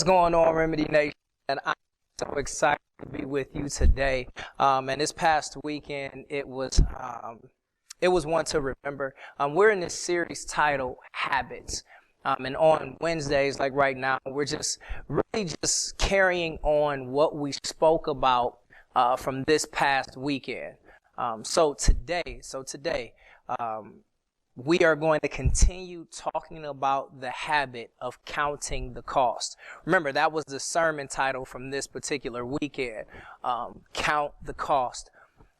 going on, Remedy Nation? And I'm so excited to be with you today. And this past weekend, it was one to remember. We're in this series titled Habits. And on Wednesdays, like right now, we're just really just carrying on what we spoke about from this past weekend. So today, we are going to continue talking about the habit of counting the cost. Remember, that was the sermon title from this particular weekend. Count the cost.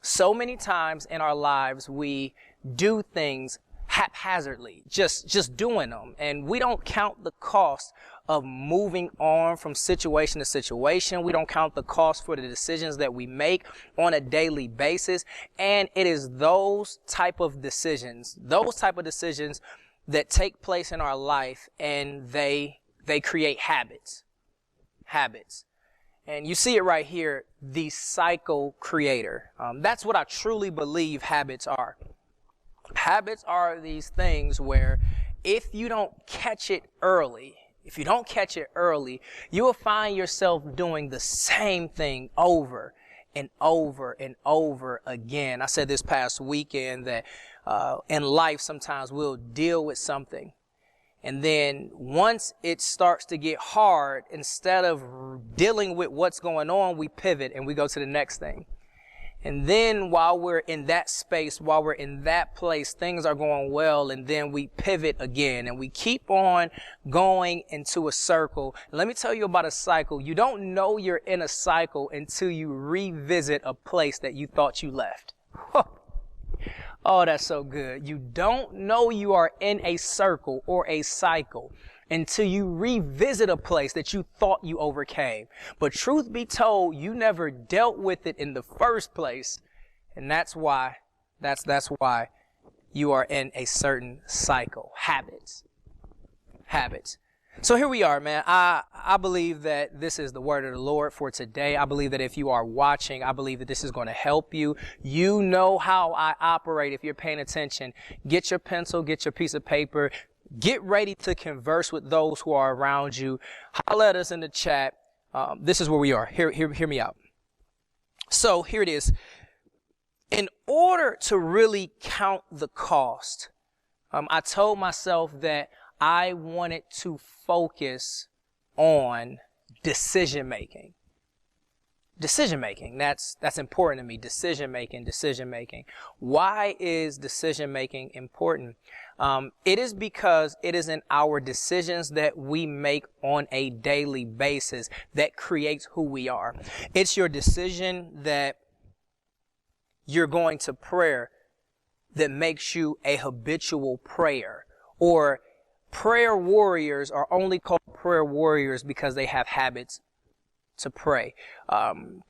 So many times in our lives, we do things haphazardly, just doing them. And we don't count the cost of moving on from situation to situation. We don't count the cost for the decisions that we make on a daily basis. And it is those type of decisions that take place in our life, and they create habits. And you see it right here, the cycle creator. That's what I truly believe habits are. Habits are these things where if you don't catch it early, you will find yourself doing the same thing over and over and over again. I said this past weekend that in life sometimes we'll deal with something, and then once it starts to get hard, instead of dealing with what's going on, we pivot and we go to the next thing. And then while we're in that space, while we're in that place, things are going well, and then we pivot again, and we keep on going into a circle. And let me tell you about a cycle. You don't know you're in a cycle until you revisit a place that you thought you left. Oh, that's so good. You don't know you are in a circle or a cycle until you revisit a place that you thought you overcame. But truth be told, you never dealt with it in the first place. And that's why you are in a certain cycle. Habits. So here we are, man. I believe that this is the word of the Lord for today. I believe that if you are watching, I believe that this is going to help you. You know how I operate if you're paying attention. Get your pencil, get your piece of paper. Get ready to converse with those who are around you. Holler at us in the chat. This is where we are. Hear me out. So here it is. In order to really count the cost, I told myself that I wanted to focus on decision making. That's important to me. Decision making. Why is decision making important? It is because it is in our decisions that we make on a daily basis that creates who we are. It's your decision that you're going to prayer that makes you a habitual prayer. Or prayer warriors are only called prayer warriors because they have habits to pray.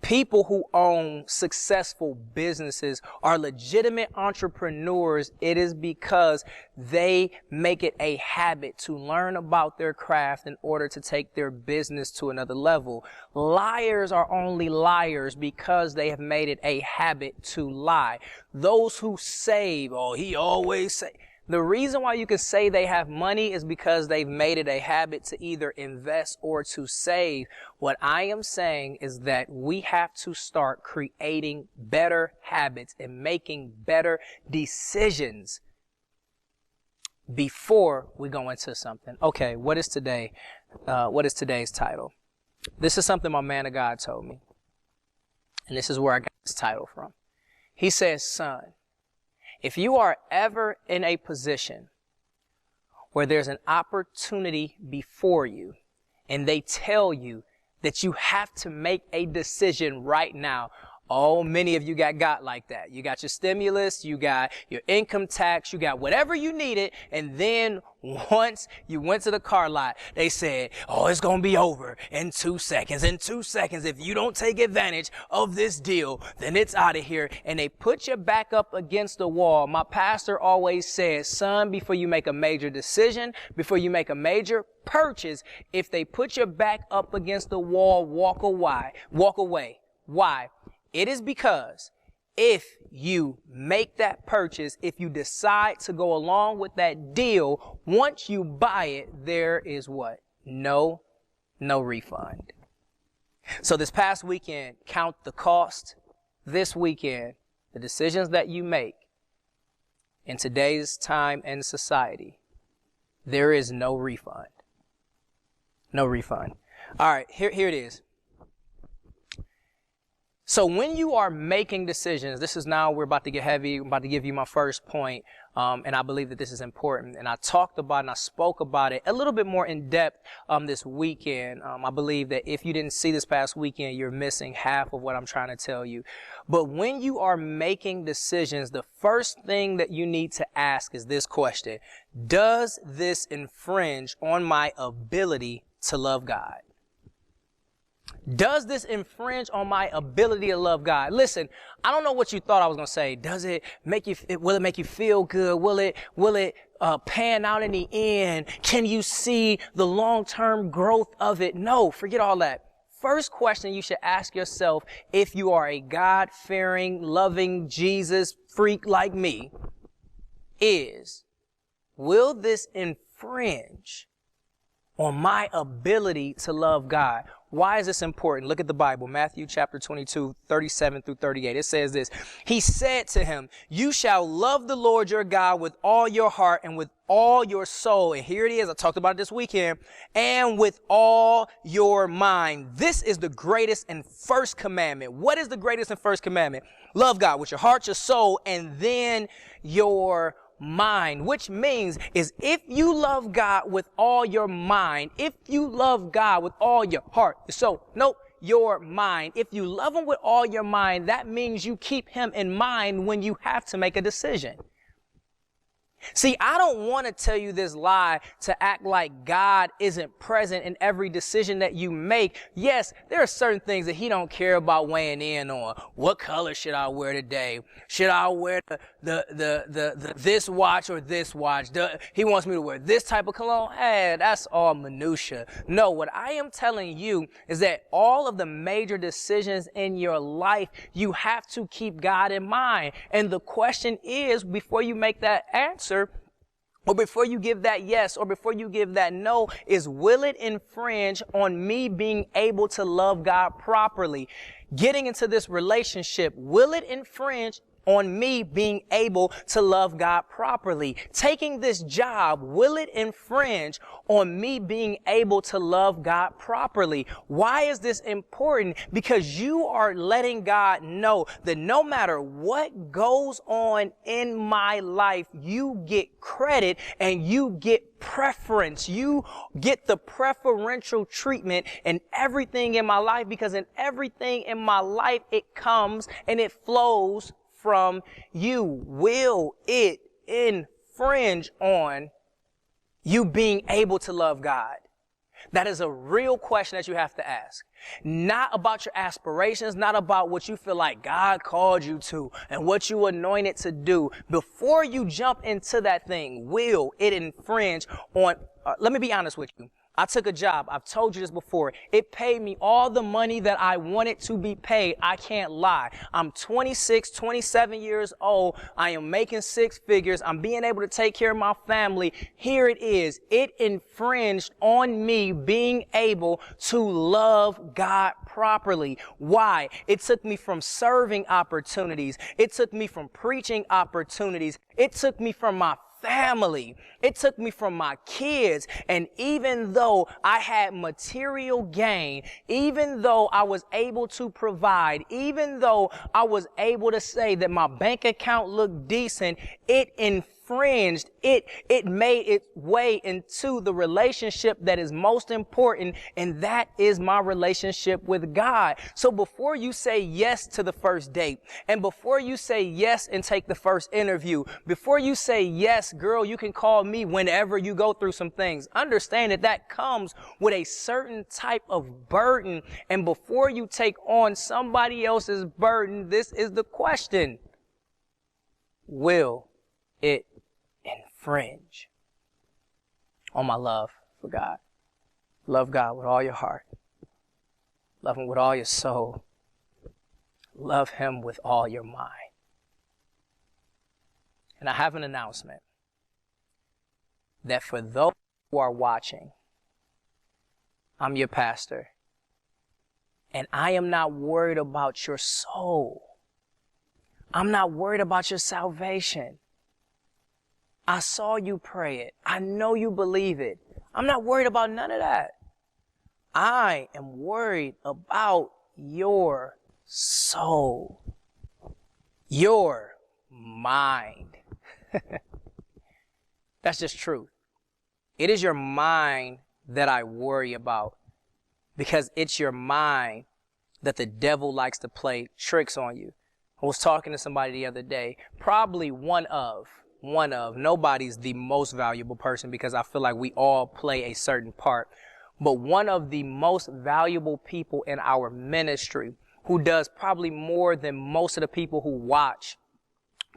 People who own successful businesses are legitimate entrepreneurs. It is because they make it a habit to learn about their craft in order to take their business to another level. Liars are only liars because they have made it a habit to lie. Those who save, he always say. The reason why you can say they have money is because they've made it a habit to either invest or to save. What I am saying is that we have to start creating better habits and making better decisions before we go into something. Okay, what is today's title? This is something my man of God told me. And this is where I got this title from. He says, son, if you are ever in a position where there's an opportunity before you and they tell you that you have to make a decision right now, many of you got like that. You got your stimulus, you got your income tax, you got whatever you needed, and then once you went to the car lot, they said, it's going to be over in 2 seconds. In 2 seconds, if you don't take advantage of this deal, then it's out of here. And they put your back up against the wall. My pastor always says, son, before you make a major decision, before you make a major purchase, if they put your back up against the wall, walk away. Why? It is because if you make that purchase, if you decide to go along with that deal, once you buy it, there is what? No no refund. So this past weekend, count the cost. This weekend, the decisions that you make in today's time and society, there is no refund. No refund. All right, here it is. So when you are making decisions, this is now, we're about to get heavy. I'm about to give you my first point. And I believe that this is important. And I talked about and I spoke about it a little bit more in depth this weekend. I believe that if you didn't see this past weekend, you're missing half of what I'm trying to tell you. But when you are making decisions, the first thing that you need to ask is this question: does this infringe on my ability to love God? Does this infringe on my ability to love God? Listen, I don't know what you thought I was going to say. Does it make you, will it make you feel good? Will it pan out in the end? Can you see the long-term growth of it? No, forget all that. First question you should ask yourself, if you are a God-fearing, loving Jesus freak like me, is, will this infringe on my ability to love God? Why is this important? Look at the Bible, Matthew chapter 22, 37 through 38. It says this: he said to him, you shall love the Lord your God with all your heart and with all your soul. And here it is. I talked about it this weekend. And with all your mind. This is the greatest and first commandment. What is the greatest and first commandment? Love God with your heart, your soul, and then your mind, which means is if you love God with all your mind, if you love God with all your heart, your mind, if you love him with all your mind, that means you keep him in mind when you have to make a decision. See, I don't want to tell you this lie to act like God isn't present in every decision that you make. Yes, there are certain things that he don't care about weighing in on. What color should I wear today? Should I wear the this watch or this watch? He wants me to wear this type of cologne. Hey, that's all minutia. No, what I am telling you is that all of the major decisions in your life, you have to keep God in mind. And the question is, before you make that answer, or before you give that yes, or before you give that no, is will it infringe on me being able to love God properly? Getting into this relationship, will it infringe on me being able to love God properly? Taking this job, will it infringe on me being able to love God properly? Why is this important? Because you are letting God know that no matter what goes on in my life, you get credit and you get preference. You get the preferential treatment in everything in my life, because in everything in my life, it comes and it flows from you. Will it infringe on you being able to love God? That is a real question that you have to ask. Not about your aspirations, not about what you feel like God called you to and what you anointed to do. Before you jump into that thing, will it infringe on, let me be honest with you. I took a job. I've told you this before. It paid me all the money that I wanted to be paid. I can't lie. I'm 26, 27 years old. I am making six figures. I'm being able to take care of my family. Here it is. It infringed on me being able to love God properly. Why? It took me from serving opportunities. It took me from preaching opportunities. It took me from my family. It took me from my kids. And even though I had material gain, even though I was able to provide, even though I was able to say that my bank account looked decent, it infringed. It made its way into the relationship that is most important, and that is my relationship with God. So before you say yes to the first date, and before you say yes and take the first interview, before you say yes, girl, you can call me whenever you go through some things, understand that that comes with a certain type of burden. And before you take on somebody else's burden, this is the question: will it infringe on my love for God? Love God with all your heart. Love him with all your soul. Love him with all your mind. And I have an announcement that for those who are watching, I'm your pastor. And I am not worried about your soul. I'm not worried about your salvation. I saw you pray it. I know you believe it. I'm not worried about none of that. I am worried about your soul, your mind. That's just truth. It is your mind that I worry about, because it's your mind that the devil likes to play tricks on you. I was talking to somebody the other day, probably one of, nobody's the most valuable person, because I feel like we all play a certain part, but one of the most valuable people in our ministry, who does probably more than most of the people who watch,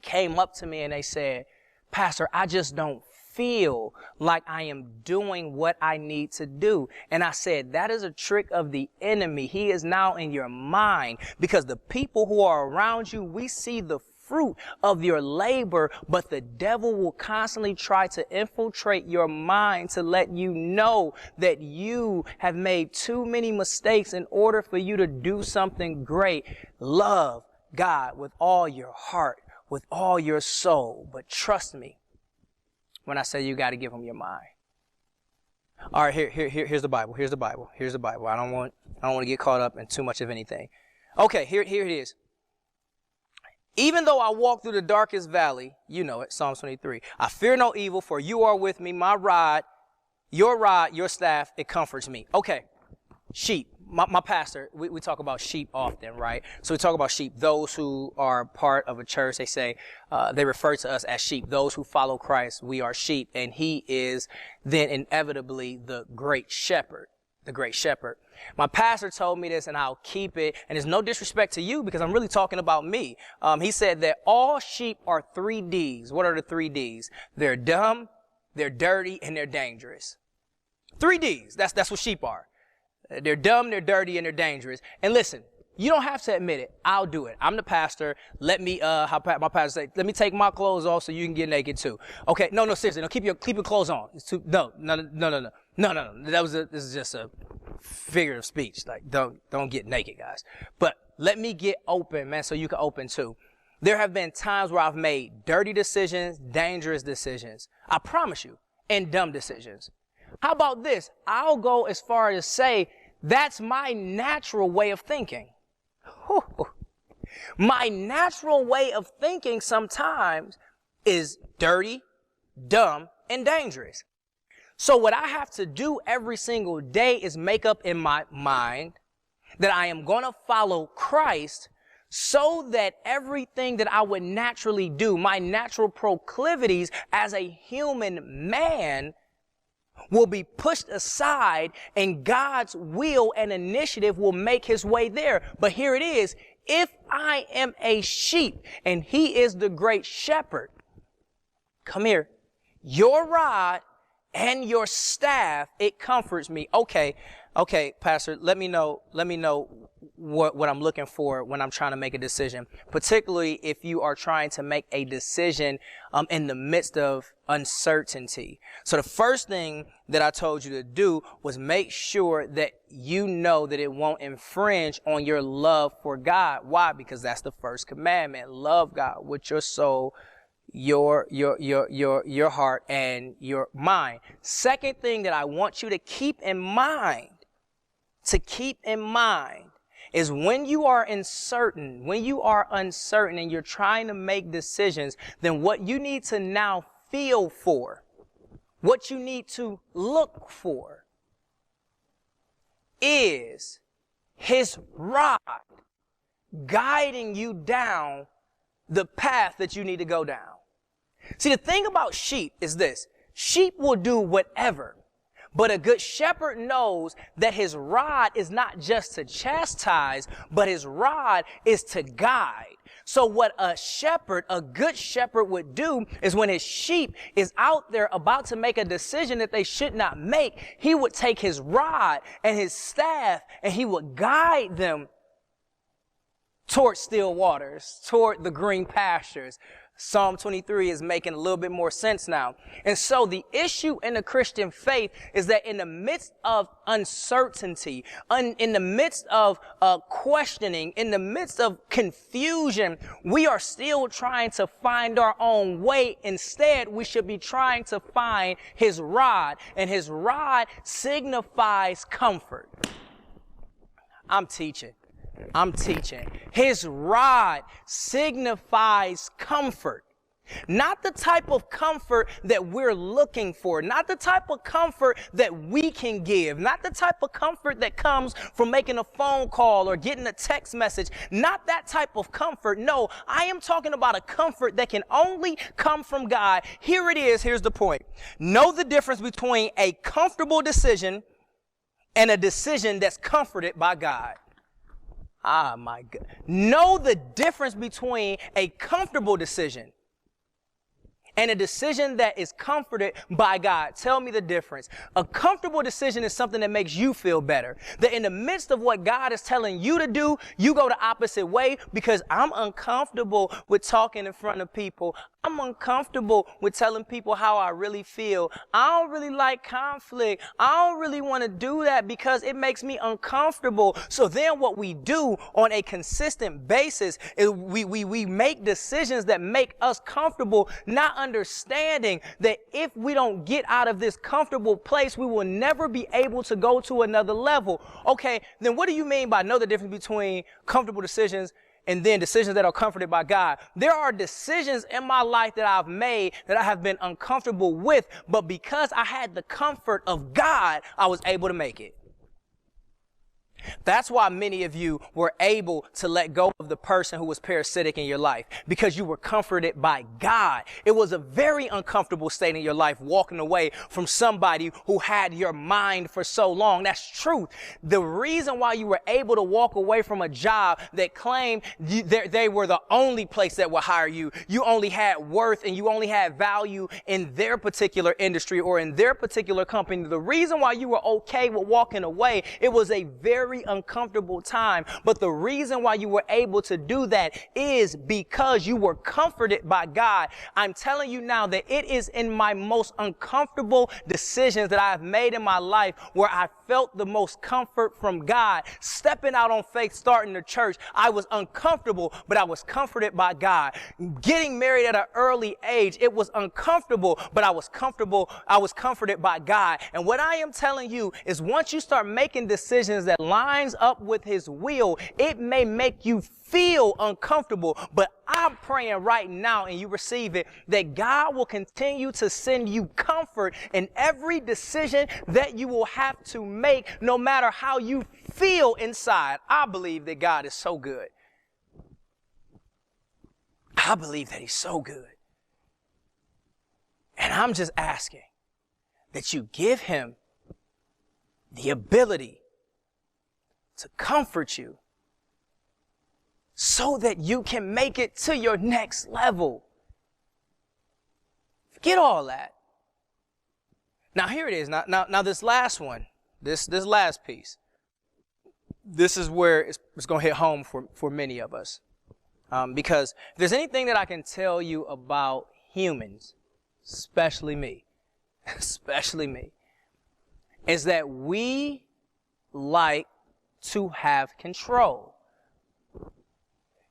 came up to me and they said, Pastor, I just don't feel like I am doing what I need to do. And I said, that is a trick of the enemy. He is now in your mind, because the people who are around you, we see the fruit of your labor, but the devil will constantly try to infiltrate your mind to let you know that you have made too many mistakes in order for you to do something great. Love God with all your heart, with all your soul. But trust me when I say you got to give him your mind. All right, here's the Bible. Here's the Bible. I don't want to get caught up in too much of anything. Okay, here it is. Even though I walk through the darkest valley, you know it, Psalm 23, I fear no evil, for you are with me. My rod, your staff, it comforts me. Okay, sheep. My pastor, we talk about sheep often, right? So we talk about sheep. Those who are part of a church, they say, they refer to us as sheep. Those who follow Christ, we are sheep. And he is then inevitably the great shepherd. The great shepherd. My pastor told me this, and I'll keep it. And it's no disrespect to you, because I'm really talking about me. He said that all sheep are 3 Ds. What are the 3 Ds? They're dumb, they're dirty, and they're dangerous. 3 Ds. That's what sheep are. They're dumb, they're dirty, and they're dangerous. And listen, you don't have to admit it. I'll do it. I'm the pastor. Let me, how my pastor say, let me take my clothes off so you can get naked too. Okay, no, seriously, no, keep your clothes on. It's too, no. This is just a figure of speech. Like, don't get naked, guys. But let me get open, man, so you can open too. There have been times where I've made dirty decisions, dangerous decisions. I promise you, and dumb decisions. How about this? I'll go as far as say, that's my natural way of thinking. My natural way of thinking sometimes is dirty, dumb, and dangerous. So what I have to do every single day is make up in my mind that I am going to follow Christ, so that everything that I would naturally do, my natural proclivities as a human man, will be pushed aside, and God's will and initiative will make his way there. But here it is. If I am a sheep and he is the great shepherd, come here, your rod and your staff, it comforts me. Okay, Pastor, let me know what I'm looking for when I'm trying to make a decision, particularly if you are trying to make a decision in the midst of uncertainty. So the first thing that I told you to do was make sure that you know that it won't infringe on your love for God. Why? Because that's the first commandment. Love God with your soul, your heart, and your mind. Second thing that I want you to keep in mind, is when you are uncertain and you're trying to make decisions, then what you need to now feel for, what you need to look for, is his rod guiding you down the path that you need to go down. See, the thing about sheep is this: sheep will do whatever. But a good shepherd knows that his rod is not just to chastise, but his rod is to guide. So what a good shepherd would do is, when his sheep is out there about to make a decision that they should not make, he would take his rod and his staff and he would guide them toward still waters, toward the green pastures, Psalm 23 is making a little bit more sense now. And so the issue in the Christian faith is that in the midst of uncertainty, in the midst of questioning, in the midst of confusion, we are still trying to find our own way. Instead, we should be trying to find his rod, and his rod signifies comfort. I'm teaching. His rod signifies comfort. Not the type of comfort that we're looking for, not the type of comfort that we can give, not the type of comfort that comes from making a phone call or getting a text message, not that type of comfort. No, I am talking about a comfort that can only come from God. Here it is. Here's the point. Know the difference between a comfortable decision and a decision that's comforted by God. Ah, my God. Know the difference between a comfortable decision and a decision that is comforted by God. Tell me the difference. A comfortable decision is something that makes you feel better. That in the midst of what God is telling you to do, you go the opposite way because I'm uncomfortable with talking in front of people. I'm uncomfortable with telling people how I really feel. I don't really like conflict. I don't really want to do that because it makes me uncomfortable. So then what we do on a consistent basis is we make decisions that make us comfortable, not understanding that if we don't get out of this comfortable place, we will never be able to go to another level. Okay, then what do you mean by know the difference between comfortable decisions and then decisions that are comforted by God? There are decisions in my life that I've made that I have been uncomfortable with, but because I had the comfort of God, I was able to make it. That's why many of you were able to let go of the person who was parasitic in your life, because you were comforted by God. It was a very uncomfortable state in your life walking away from somebody who had your mind for so long. That's truth. The reason why you were able to walk away from a job that claimed they were the only place that would hire you, you only had worth and you only had value in their particular industry or in their particular company. The reason why you were okay with walking away, it was a very uncomfortable time. But the reason why you were able to do that is because you were comforted by God. I'm telling you now that it is in my most uncomfortable decisions that I have made in my life where I felt the most comfort from God. Stepping out on faith, starting the church, I was uncomfortable, but I was comforted by God. Getting married at an early age, it was uncomfortable, but I was comfortable. I was comforted by God. And what I am telling you is once you start making decisions that lines up with his will, it may make you feel uncomfortable, but I'm praying right now, and you receive it, that God will continue to send you comfort in every decision that you will have to make, no matter how you feel inside. I believe that God is so good. I believe that he's so good. And I'm just asking that you give him the ability to comfort you so that you can make it to your next level. Forget all that. Now here it is. Now this last one, this last piece, this is where it's going to hit home for many of us. Because if there's anything that I can tell you about humans, especially me, is that we like to have control.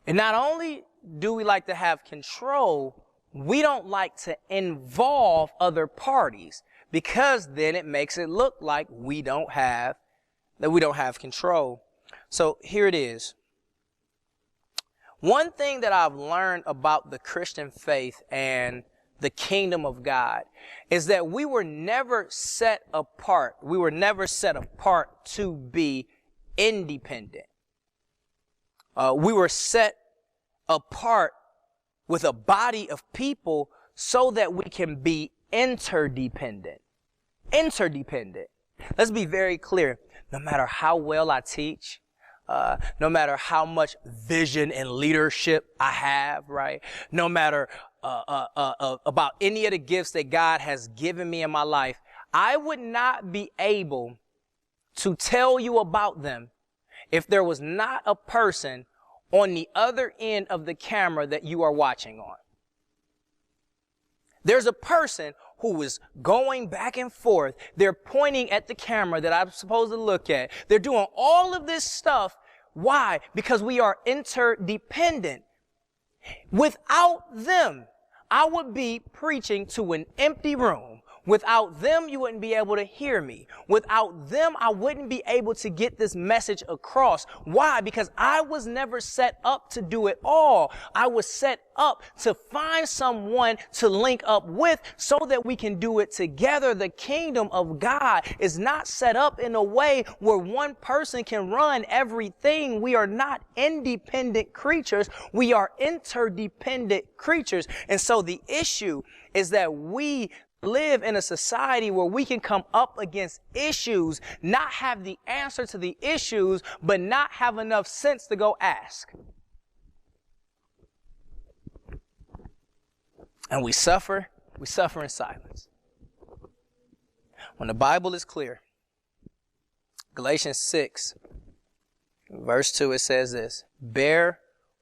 And not only do we like to have control, we don't like to involve other parties, because then it makes it look like we don't have control. So here it is. One thing that I've learned about the Christian faith and the kingdom of God is that we were never set apart. We were never set apart to be independent. We were set apart with a body of people so that we can be interdependent. Let's be very clear. No matter how well I teach, no matter how much vision and leadership I have, right? No matter about any of the gifts that God has given me in my life, I would not be able to tell you about them if there was not a person on the other end of the camera that you are watching on. There's a person who is going back and forth. They're pointing at the camera that I'm supposed to look at. They're doing all of this stuff. Why? Because we are interdependent. Without them, I would be preaching to an empty room. Without them, you wouldn't be able to hear me. Without them, I wouldn't be able to get this message across. Why? Because I was never set up to do it all. I was set up to find someone to link up with so that we can do it together. The kingdom of God is not set up in a way where one person can run everything. We are not independent creatures. We are interdependent creatures. And so the issue is that we live in a society where we can come up against issues, not have the answer to the issues, but not have enough sense to go ask. And we suffer in silence. When the Bible is clear, Galatians 6, verse 2, it says this: bear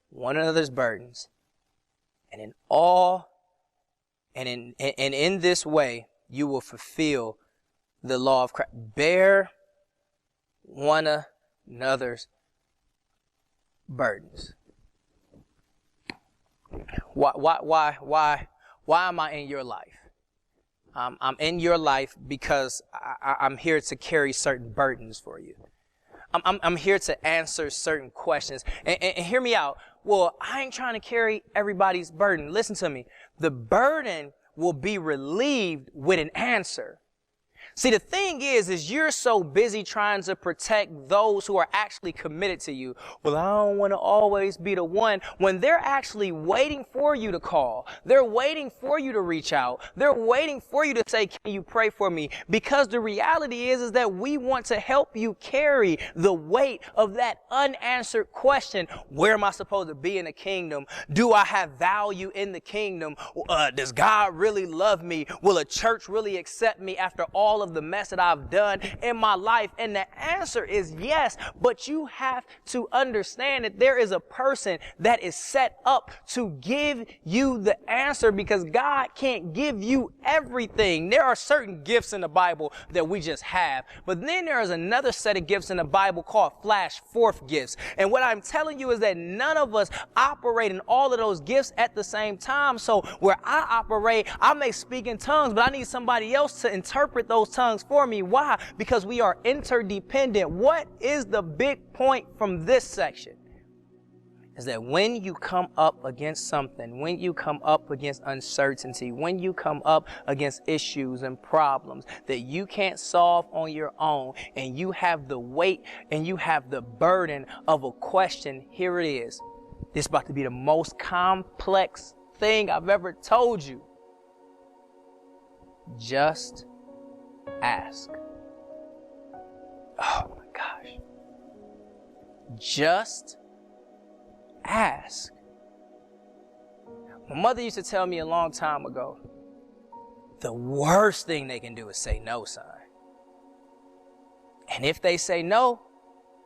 one another's burdens, and in this way, you will fulfill the law of Christ. Bear one another's burdens. Why am I in your life? I'm in your life because I'm here to carry certain burdens for you. I'm here to answer certain questions. And hear me out. Well, I ain't trying to carry everybody's burden. Listen to me. The burden will be relieved with an answer. See, the thing is you're so busy trying to protect those who are actually committed to you. Well, I don't want to always be the one, when they're actually waiting for you to call. They're waiting for you to reach out. They're waiting for you to say, can you pray for me? Because the reality is that we want to help you carry the weight of that unanswered question. Where am I supposed to be in the kingdom? Do I have value in the kingdom? Does God really love me? Will a church really accept me after all of the mess that I've done in my life? And the answer is yes, but you have to understand that there is a person that is set up to give you the answer, because God can't give you everything. There are certain gifts in the Bible that we just have, but then there is another set of gifts in the Bible called flash forth gifts. And what I'm telling you is that none of us operate in all of those gifts at the same time. So where I operate, I may speak in tongues, but I need somebody else to interpret those tongues for me. Why? Because we are interdependent. What is the big point from this section? Is that when you come up against something, when you come up against uncertainty, when you come up against issues and problems that you can't solve on your own, and you have the weight and you have the burden of a question, here it is. This is about to be the most complex thing I've ever told you. Just ask. Oh my gosh. Just ask. My mother used to tell me a long time ago, the worst thing they can do is say no, son. And if they say no,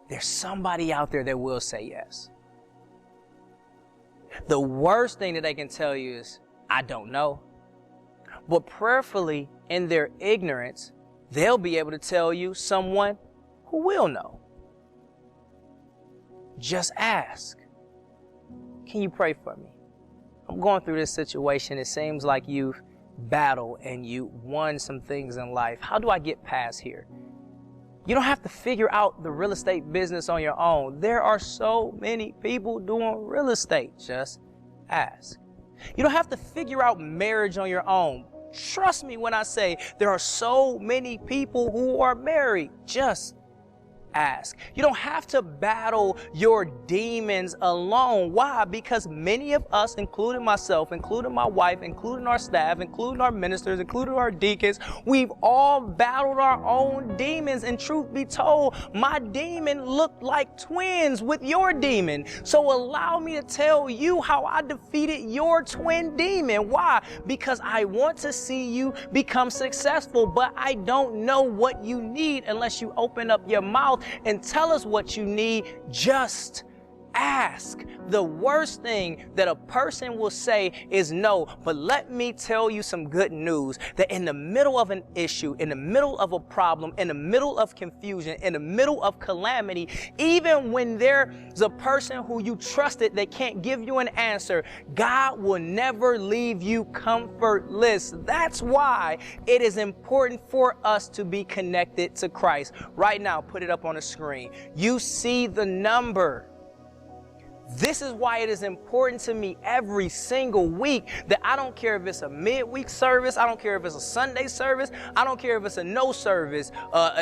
there's somebody out there that will say yes. The worst thing that they can tell you is, I don't know. But prayerfully, in their ignorance, they'll be able to tell you someone who will know. Just ask. Can you pray for me? I'm going through this situation. It seems like you've battled and you won some things in life. How do I get past here? You don't have to figure out the real estate business on your own. There are so many people doing real estate. Just ask. You don't have to figure out marriage on your own. Trust me when I say there are so many people who are married. Just ask. You don't have to battle your demons alone. Why? Because many of us, including myself, including my wife, including our staff, including our ministers, including our deacons, we've all battled our own demons. And truth be told, my demon looked like twins with your demon. So allow me to tell you how I defeated your twin demon. Why? Because I want to see you become successful, but I don't know what you need unless you open up your mouth and tell us what you need. Just ask. The worst thing that a person will say is no. But let me tell you some good news, that in the middle of an issue, in the middle of a problem, in the middle of confusion, in the middle of calamity, even when there's a person who you trusted that can't give you an answer, God will never leave you comfortless. That's why it is important for us to be connected to Christ. Right now, put it up on the screen. You see the number. This is why it is important to me every single week that I don't care if it's a midweek service, I don't care if it's a Sunday service, I don't care if it's a no service.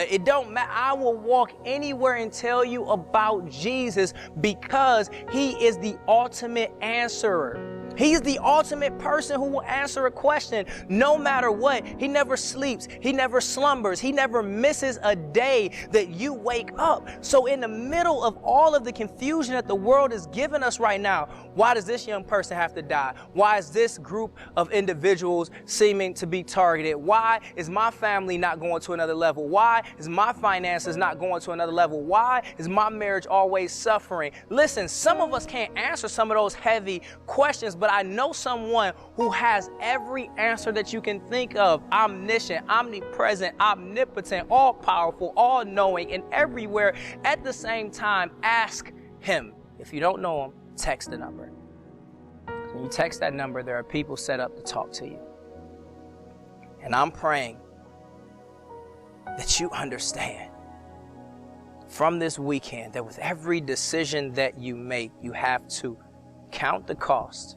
It don't matter. I will walk anywhere and tell you about Jesus because he is the ultimate answerer. He's the ultimate person who will answer a question no matter what. He never sleeps. He never slumbers. He never misses a day that you wake up. So in the middle of all of the confusion that the world is giving us right now, why does this young person have to die? Why is this group of individuals seeming to be targeted? Why is my family not going to another level? Why is my finances not going to another level? Why is my marriage always suffering? Listen, some of us can't answer some of those heavy questions, but I know someone who has every answer that you can think of. Omniscient, omnipresent, omnipotent, all-powerful, all-knowing, and everywhere at the same time. Ask him. If you don't know him, text the number. When you text that number, there are people set up to talk to you. And I'm praying that you understand from this weekend that with every decision that you make, you have to count the cost.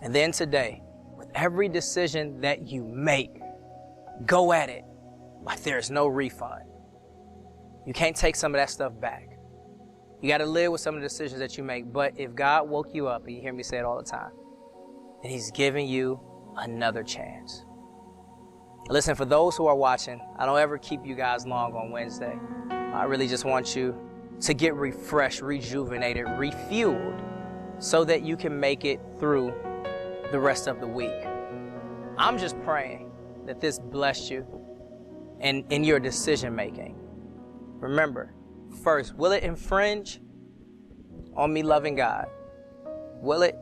And then today, with every decision that you make, go at it like there's no refund. You can't take some of that stuff back. You got to live with some of the decisions that you make. But if God woke you up, and you hear me say it all the time, then he's giving you another chance. Listen, for those who are watching, I don't ever keep you guys long on Wednesday. I really just want you to get refreshed, rejuvenated, refueled so that you can make it through the rest of the week. I'm just praying that this blessed you in your decision making. Remember, first, will it infringe on me loving God? Will it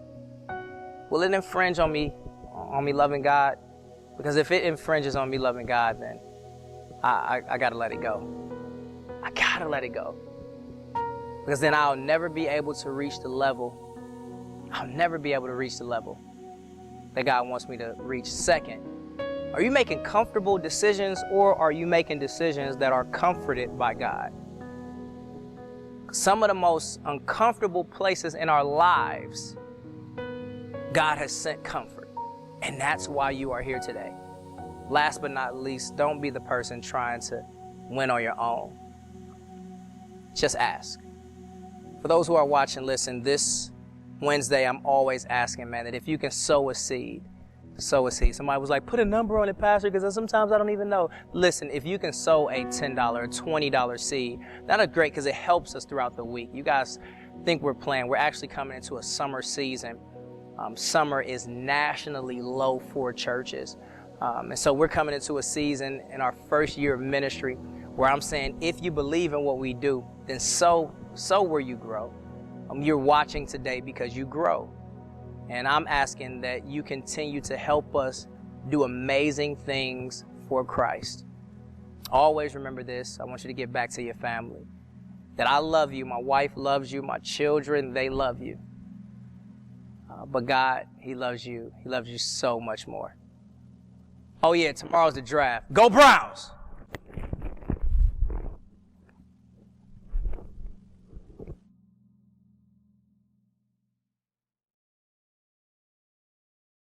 infringe on me loving God? Because if it infringes on me loving God, then I gotta let it go. I gotta let it go. Because then I'll never be able to reach the level. I'll never be able to reach the level that God wants me to reach. Second, are you making comfortable decisions, or are you making decisions that are comforted by God? Some of the most uncomfortable places in our lives, God has sent comfort. And that's why you are here today. Last but not least, don't be the person trying to win on your own. Just ask. For those who are watching, listen, this Wednesday, I'm always asking, man, that if you can sow a seed, sow a seed. Somebody was like, put a number on it, Pastor, because sometimes I don't even know. Listen, if you can sow a $10, $20 seed, that is great because it helps us throughout the week. You guys think we're playing. We're actually coming into a summer season. Summer is nationally low for churches. And so we're coming into a season in our first year of ministry where I'm saying, if you believe in what we do, then sow where you grow. You're watching today because you grow. And I'm asking that you continue to help us do amazing things for Christ. Always remember this. I want you to get back to your family. That I love you. My wife loves you. My children, they love you. But God, he loves you. He loves you so much more. Oh yeah, tomorrow's the draft. Go Browns!